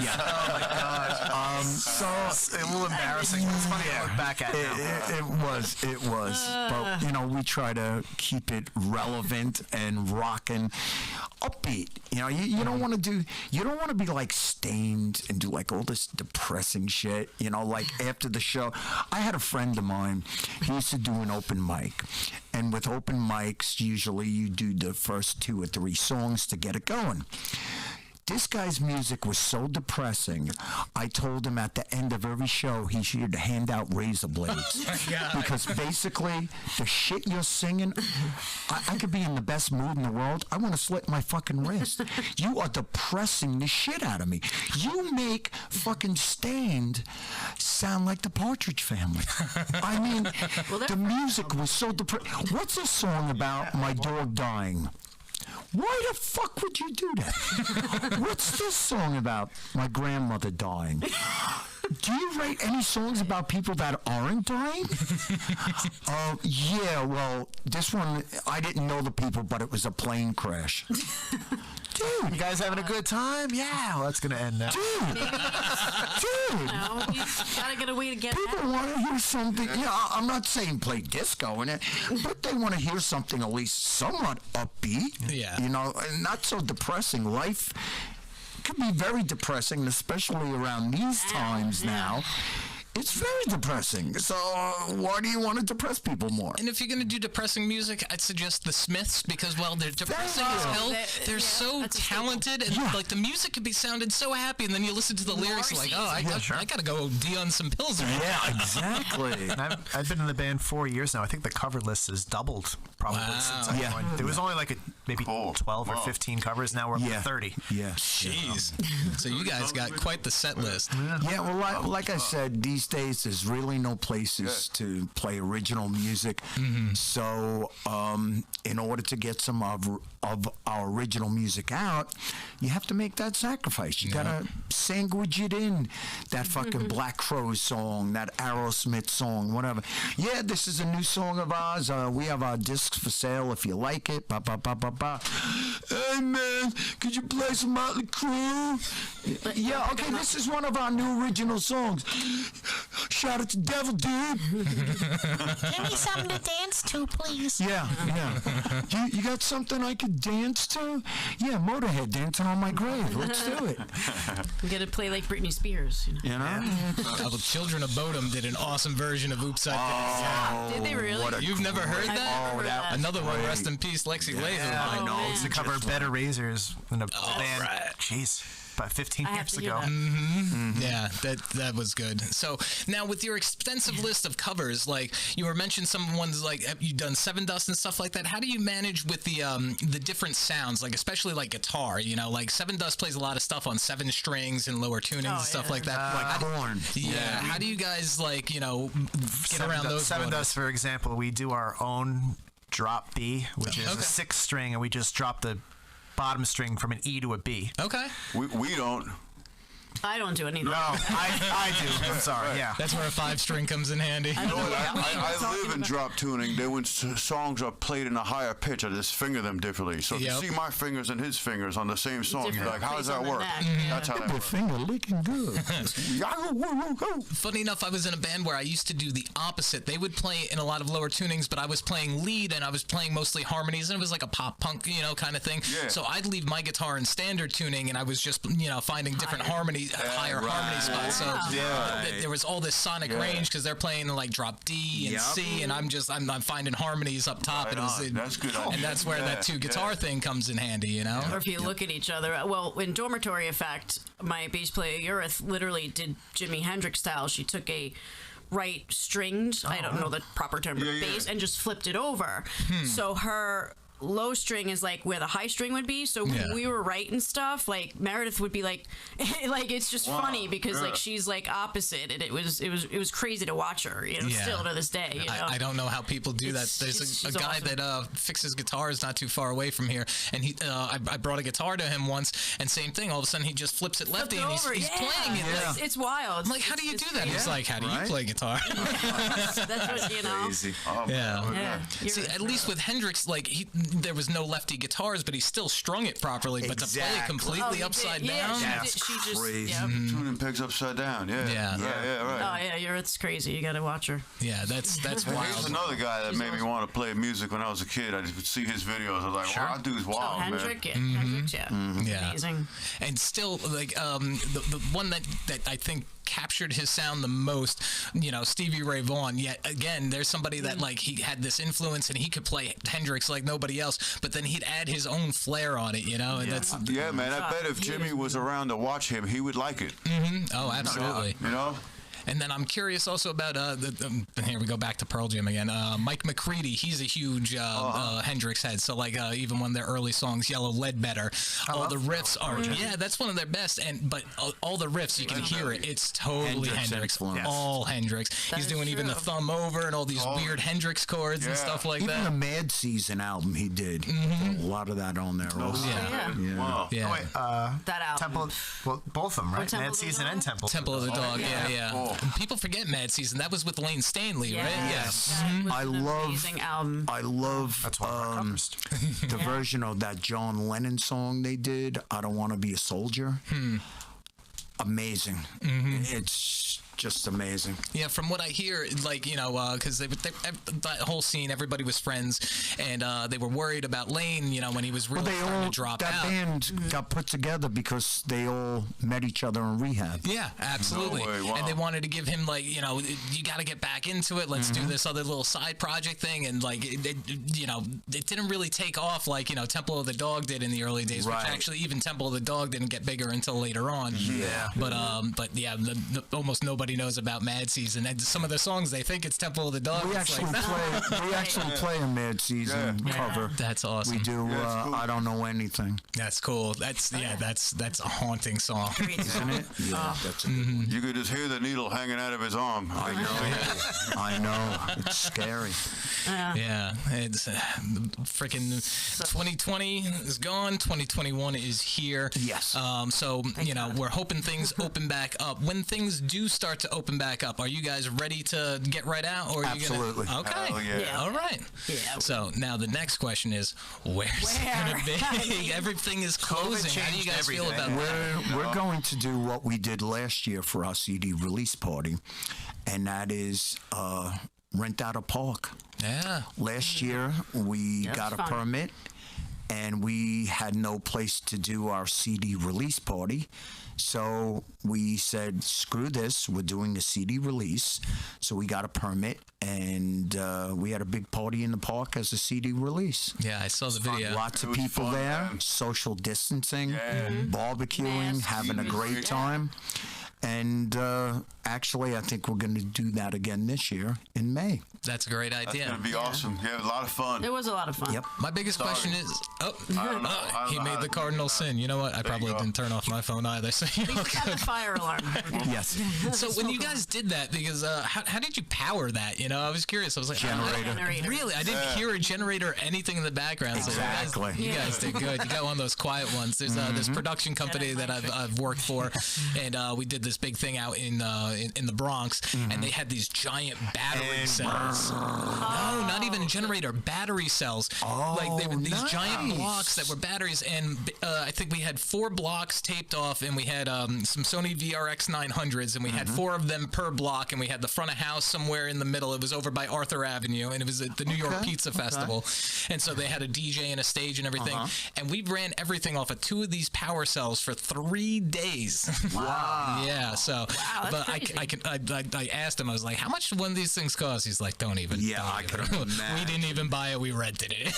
yeah. Oh my gosh. So a little embarrassing. It's funny to look back at now. It was. But, you know, we try to keep it relevant and rocking, upbeat. You know, you don't want to be like Stained and do like all this depressing shit. You know, like after the show, I had a friend of mine, he used to do an open mic. And with open mics, usually you do the first 2 or 3 songs to get it going. This guy's music was so depressing, I told him at the end of every show he should hand out razor blades. Because basically, the shit you're singing, I could be in the best mood in the world. I want to slit my fucking wrist. You are depressing the shit out of me. You make fucking Stained sound like the Partridge Family. I mean, the music was so depressing. What's a song about my dog dying? Why the fuck would you do that? What's this song about my grandmother dying? Do you write any songs about people that aren't dying? Yeah, well, this one, I didn't know the people, but it was a plane crash. Dude. You guys having a good time? Yeah, well, that's going to end now. Dude. No, you gotta get a way to get People want to hear something. Yeah, I'm not saying play disco in it, but they want to hear something at least somewhat upbeat. Yeah. You know, and not so depressing. Life can be very depressing, especially around these times now. It's very depressing. So why do you want to depress people more? And if you're going to do depressing music, I'd suggest the Smiths because, well, they're depressing as hell. They're so talented, and like the music could be sounded so happy, and then you listen to the lyrics like, oh, I got to go D on some pills. Yeah, exactly. And I've been in the band 4 years now. I think the cover list has doubled probably since I joined. There was only like maybe 12 or 15 covers. Now we're up to 30. Yeah. Jeez. So you guys got quite the set list. Yeah, well, like I said, these days there's really no places to play original music. So in order to get some of our original music out, you have to make that sacrifice. You gotta sandwich it in. That fucking Black Crowes song, that Aerosmith song, whatever. Yeah, this is a new song of ours. We have our discs for sale if you like it. Ba, ba, ba, ba, ba. Hey man, could you play some Motley Crue? Yeah, okay, this is one of our new original songs. Shout out to Devil Dude. Give me something to dance to, please. Yeah. You got something I could dance to? Yeah, Motorhead dancing on my grave. Let's do it. You gotta play like Britney Spears. You know? The Children of Bodom did an awesome version of Oops, I Did It. Did they really? You've never heard I've that? never heard that. Another one, rest in peace, Lexi Laser. I know. man. It's the cover of Better Razors in a band. right. Jeez. about 15 I have years to hear ago. that. Yeah, that was good. So now with your extensive list of covers, like you were mentioning some ones like you've done Seven Dust and stuff like that. How do you manage with the different sounds, like especially like guitar? You know, like Seven Dust plays a lot of stuff on 7 strings and lower tunings and stuff like that. Like corn. Yeah. How do you guys like get around those? Seven Dust, for example, we do our own drop B, which is Okay. a 6th string, and we just drop the bottom string from an E to a B. Okay. We don't. I don't do anything. No, I do. I'm sorry. Yeah. That's where a 5 string comes in handy. You know what? I live in drop tuning. Then when songs are played in a higher pitch, I just finger them differently. So if Yep. you see my fingers and his fingers on the same song, you're Different like, how does place that on the work? neck. That's how that works. Finger licking good. Funny enough, I was in a band where I used to do the opposite. They would play in a lot of lower tunings, but I was playing lead and I was playing mostly harmonies, and it was like a pop punk, kind of thing. Yeah. So I'd leave my guitar in standard tuning, and I was just, finding different higher right. harmony spots. So Yeah. there was all this sonic range because they're playing like drop D and Yep. C, and I'm finding harmonies up top. Right and on. That's good. And that's where that 2 guitar thing comes in handy, Or if you look at each other, well, in Dormitory Effect, my bass player Urith literally did Jimi Hendrix style. She took a right stringed, I don't know the proper term, but bass, and just flipped it over. So her low string is like where the high string would be. So when we were writing stuff, like Meredith would be like, like it's just funny because like she's like opposite, and it was crazy to watch her. Still to this day. I don't know how people do that. It's- There's a she's guy awesome. that fixes guitars not too far away from here, and I brought a guitar to him once, and same thing. All of a sudden, he just flips it lefty, and he's playing it. Like, It's wild. I'm like, how do you do that? He's like, how do you Right. play guitar? That's what Crazy. Oh, Yeah. Yeah. See, at least with Hendrix, like there was no lefty guitars, but he still strung it properly. But to play it Exactly. completely upside down, She just crazy. yeah. Tuning pegs upside down. Yeah. Yeah. Right. Oh yeah, it's crazy. You gotta watch her. yeah, that's Here's wild. another guy that made me want to play music when I was a kid. I just would see his videos. I was like, wow, that dude's wild, man. Hendrix, Hendrix, Yeah. amazing. And still, like the one that I think captured his sound the most, Stevie Ray Vaughan. Yet again, there's somebody that like he had this influence and he could play Hendrix like nobody else, but then he'd add his own flair on it, and that's Yeah, man. I bet if Jimmy was around to watch him, he would like it. oh, absolutely. You know? And then I'm curious also about here we go back to Pearl Jam again. Mike McCready, he's a huge Hendrix head. So like even one of their early songs, Yellow Ledbetter, all the riffs are that's one of their best. But all the riffs you can hear it. It's totally Hendrix, influence. all Hendrix. He's is doing even the true. thumb over and all these weird Hendrix chords and stuff like Even the that. Mad Season album he did. A lot of that on there also. Yeah. Wow. Yeah. Oh, wait, That album. Temple, well, both of them, right? Temple Mad of the Season Dog? and Temple. Temple of the Dog, yeah. Cool. People forget Mad Season. That was with Lane Stanley, right? Yes. That was I an love- amazing album. I love That's one of our covers. the version of that John Lennon song they did, I Don't Want to Be a Soldier. Amazing. It's just amazing. Yeah, from what I hear, like, because that whole scene, everybody was friends, and they were worried about Lane, when he was really starting to drop that out. band got put together because they all met each other in rehab. Yeah, absolutely. No way, wow. And they wanted to give him, like, you got to get back into it. Let's do this other little side project thing. And, like, it didn't really take off like, Temple of the Dog did in the early days, Right. which actually even Temple of the Dog didn't get bigger until later on. Yeah. But yeah, almost nobody knows about Mad Season. And some of the songs, they think it's Temple of the Dog. We It's actually like, play a Mad Season cover. that's awesome. We do cool. I Don't Know Anything. That's cool. That's a haunting song. Isn't it? Yeah, that's a good one. You could just hear the needle hanging out of his arm. I know. It's scary. Yeah, it's freaking 2020 is gone. 2021 is here. Yes. So we're hoping things open back up. When things do start to open back up, are you guys ready to get right out? Or are Absolutely. You gonna, okay. Hell yeah. All right. Yeah. So now the next question is, where's it gonna be? Everything is closing. How do you changed guys feel about everything. that? We're going to do what we did last year for our CD release party, and that is rent out a park. Yeah. Last year, we got a fun. permit, and we had no place to do our CD release party. So we said, screw this, we're doing a CD release. So we got a permit, and we had a big party in the park as a CD release. Yeah, I saw the video. Lots of people there, social distancing, barbecuing, having a great time. And actually, I think we're going to do that again this year in May. That's a great idea. It's going to be awesome. Yeah, a lot of fun. It was a lot of fun. Yep. My biggest question is, he made the cardinal sin. You know what? I probably didn't turn off my phone either. So We got the fire alarm. Yes. So when you guys did that, because how did you power that? You know, I was curious. I was like, Generator. Really? I didn't hear a generator or anything in the background. Exactly. So you guys did good. You got one of those quiet ones. There's this production company that I've worked for, and we did this big thing out in the Bronx, and they had these giant battery cells. No, not even a generator, battery cells. Like they were these giant blocks that were batteries, and I think we had 4 blocks taped off, and we had some Sony VRX 900s, and we had 4 of them per block, and we had the front of house somewhere in the middle. It was over by Arthur Avenue, and it was at the New York Pizza Festival, and so they had a DJ and a stage and everything, and we ran everything off of 2 of these power cells for 3 days. Wow. Yeah, so but I asked him, I was like, how much do one of these things cost? He's like, don't even. Yeah, I could imagine. We didn't even buy it, we rented it.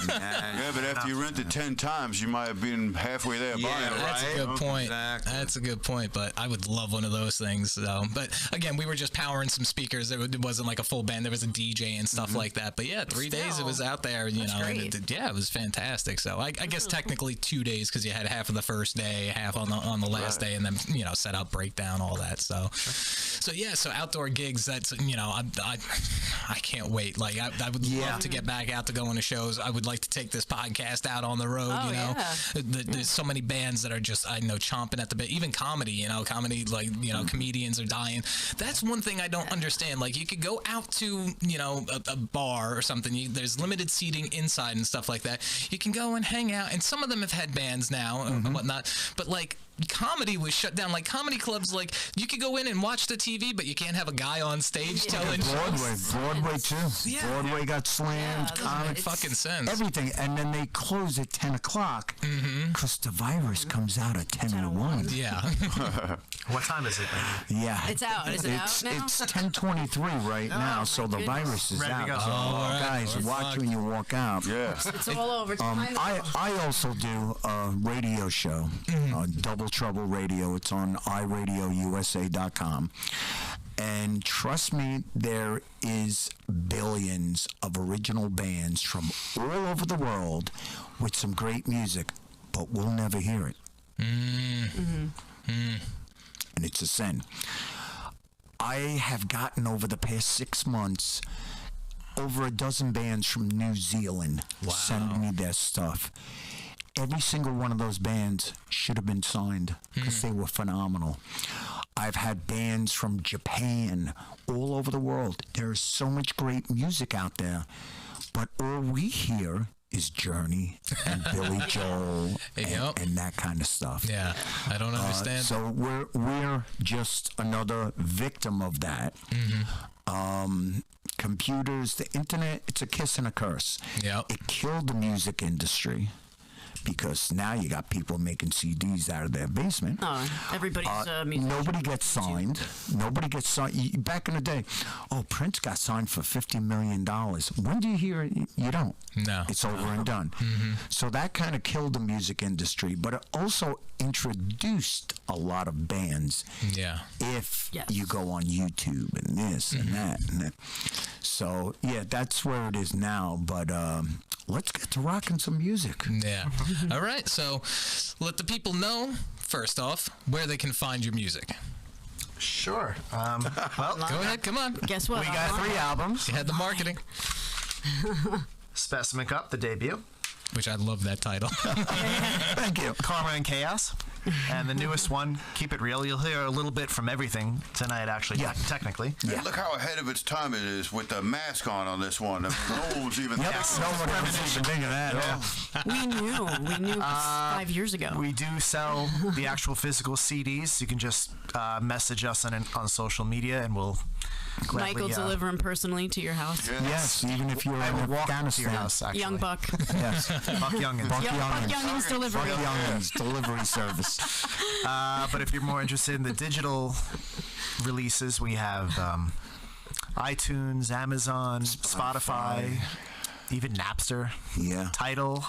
Yeah, but after you rented 10 times, you might have been halfway there buying it, That's right? a good point. Exactly. That's a good point, but I would love one of those things. So, but again, we were just powering some speakers. It wasn't like a full band. There was a DJ and stuff like that. But yeah, 3 days it was out there, you know. And it was fantastic. So I guess technically 2 days, because you had half of the first day, half on the last day, and then set up, breakdown, all that. So yeah, so outdoor gigs. That's I can't wait. Like I would love to get back out to going to shows. I would like to take this podcast out on the road. There's so many bands that are just chomping at the bit. Even comedy, comedians are dying. That's one thing I don't understand. Like you could go out to a bar or something. There's limited seating inside and stuff like that. You can go and hang out, and some of them have had bands now and whatnot. But like comedy was shut down. Like comedy clubs, like you could go in and watch the TV, but you can't have a guy on stage telling Broadway too. Yeah. Broadway got slammed. Doesn't make fucking sense. Everything, and then they close at 10 o'clock because the virus comes out at 10:01. Yeah. What time is it? Yeah. It's out. Is it out now? It's 10:23 right now, so the virus is Ready to out. go. So right. guys, watch when you walk out. Yeah. It's all over. I also do a radio show, Double Trouble Radio. It's on iRadioUSA.com. And trust me, there is billions of original bands from all over the world with some great music, but we'll never hear it. And it's a sin. I have gotten over the past 6 months over a dozen bands from New Zealand sending me their stuff. Every single one of those bands should have been signed because they were phenomenal. I've had bands from Japan, all over the world. There is so much great music out there, but all we hear is Journey and Billy Joel and that kind of stuff. Yeah, I don't understand. So we're just another victim of that. Computers, the internet, it's a kiss and a curse. Yep. It killed the music industry because now you got people making CDs out of their basement. Everybody's musician. Nobody gets signed. Back in the day, Prince got signed for $50 million. When do you hear it? You don't. No. It's over and done. So that kind of killed the music industry, but it also introduced a lot of bands. Yeah. If you go on YouTube and this and that and that. So, yeah, that's where it is now, but let's get to rocking some music. Yeah. All right. So let the people know, first off, where they can find your music. Sure. Well, Go ahead. Come on. Guess what? we got 3 albums. You had the marketing, Specimen Cup, the debut. which I love that title. Thank you. Karma and Chaos. And the newest one, Keep It Real. You'll hear a little bit from everything tonight, actually, technically. Yeah. Look how ahead of its time it is with the mask on this one. I mean, no one was even no one was even thinking that. Yeah. We knew 5 years ago. We do sell the actual physical CDs. You can just message us on social media, and we'll gladly, Michael deliver them personally to your house. Yes, even if you're in Afghanistan. To your house, actually. Young Buck. Yes. Buck Youngins. Buck Youngins delivery. Buck Youngins delivery service. But if you're more interested in the digital releases, we have iTunes, Amazon, Spotify, even Napster. Yeah. Tidal.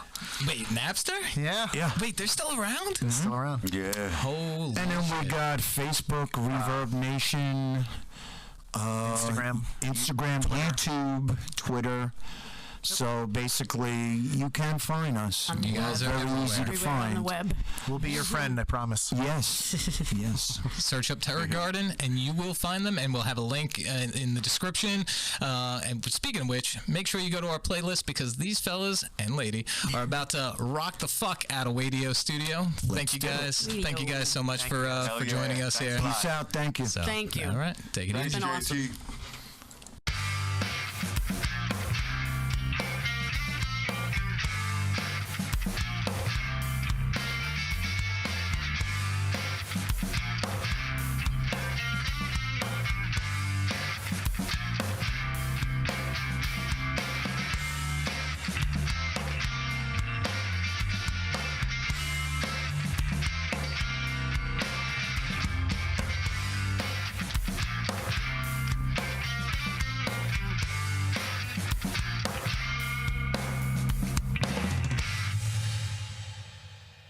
Wait, Napster? Yeah. Wait, they're still around? It's still around. Yeah. Holy And then we shit. got Facebook, Reverb Nation, Instagram, YouTube, Twitter. So basically, you can find us. You guys are very easy to Everywhere on the find. web. We'll be your friend, I promise. Yes, yes. Search up Terror Garden and you will find them, and we'll have a link in the description. And speaking of which, make sure you go to our playlist, because these fellas and lady are about to rock the fuck out of Wadio Studio. Thank you guys. Thank you guys so much for joining us here. Peace out. Thank you. So, Thank you. All right, take it Thank easy. you, Been awesome. JT.